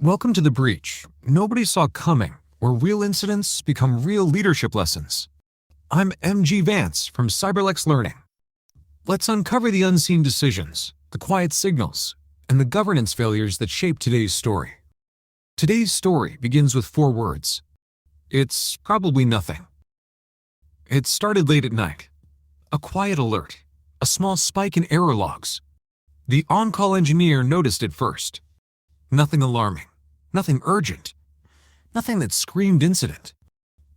Welcome to The Breach. Nobody saw coming, where real incidents become real leadership lessons. I'm MG Vance from Cyberlex Learning. Let's uncover the unseen decisions, the quiet signals, and the governance failures that shape today's story. Today's story begins with 4 words. It's probably nothing. It started late at night. A quiet alert, a small spike in error logs. The on-call engineer noticed it first. Nothing alarming, nothing urgent, nothing that screamed incident.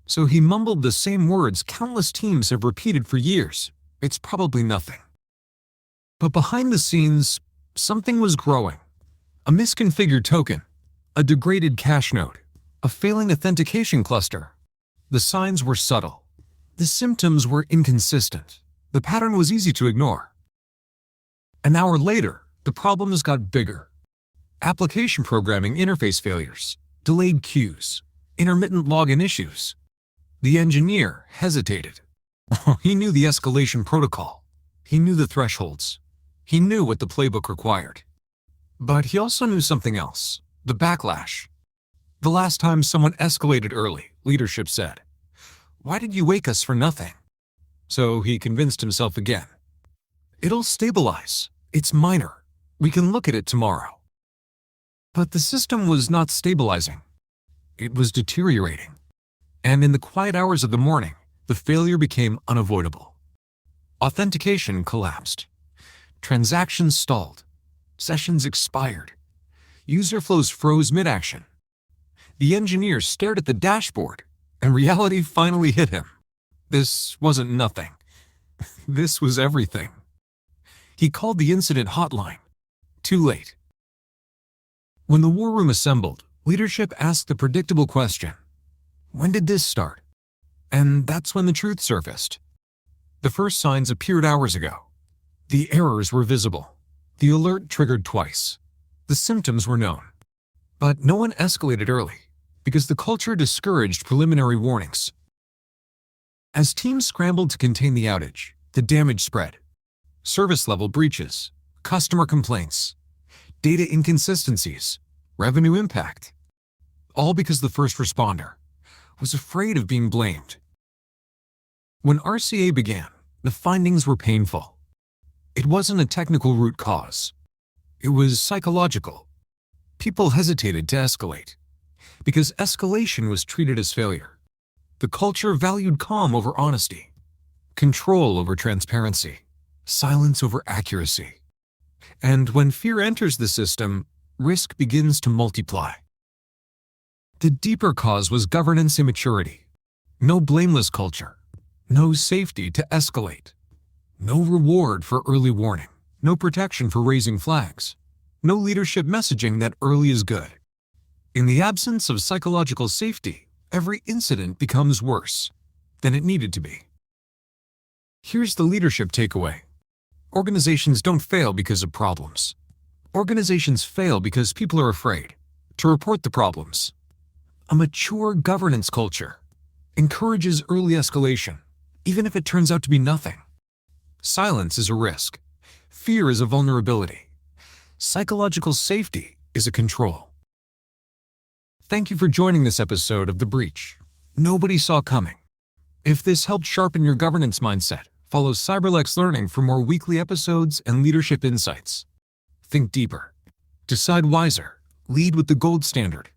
So he mumbled the same words countless teams have repeated for years. It's probably nothing. But behind the scenes, something was growing. A misconfigured token, a degraded cache node, a failing authentication cluster. The signs were subtle. The symptoms were inconsistent. The pattern was easy to ignore. An hour later, the problems got bigger. Application programming interface failures, delayed queues, intermittent login issues. The engineer hesitated. He knew the escalation protocol. He knew the thresholds. He knew what the playbook required. But he also knew something else, the backlash. The last time someone escalated early, leadership said, "Why did you wake us for nothing?" So he convinced himself again. It'll stabilize. It's minor. We can look at it tomorrow. But the system was not stabilizing. It was deteriorating. And in the quiet hours of the morning, the failure became unavoidable. Authentication collapsed. Transactions stalled. Sessions expired. User flows froze mid-action. The engineer stared at the dashboard, and reality finally hit him. This wasn't nothing. This was everything. He called the incident hotline. Too late. When the war room assembled, leadership asked the predictable question, when did this start? And that's when the truth surfaced. The first signs appeared hours ago. The errors were visible. The alert triggered twice. The symptoms were known. But no one escalated early, because the culture discouraged preliminary warnings. As teams scrambled to contain the outage, the damage spread. Service-level breaches, customer complaints, data inconsistencies, revenue impact. All because the first responder was afraid of being blamed. When RCA began, the findings were painful. It wasn't a technical root cause. It was psychological. People hesitated to escalate because escalation was treated as failure. The culture valued calm over honesty, control over transparency, silence over accuracy. And when fear enters the system, risk begins to multiply. The deeper cause was governance immaturity. No blameless culture. No safety to escalate. No reward for early warning. No protection for raising flags. No leadership messaging that early is good. In the absence of psychological safety, every incident becomes worse than it needed to be. Here's the leadership takeaway. Organizations don't fail because of problems. Organizations fail because people are afraid to report the problems. A mature governance culture encourages early escalation, even if it turns out to be nothing. Silence is a risk. Fear is a vulnerability. Psychological safety is a control. Thank you for joining this episode of The Breach. Nobody saw coming. If this helped sharpen your governance mindset, follow Cyberlex Learning for more weekly episodes and leadership insights. Think deeper. Decide wiser. Lead with the gold standard.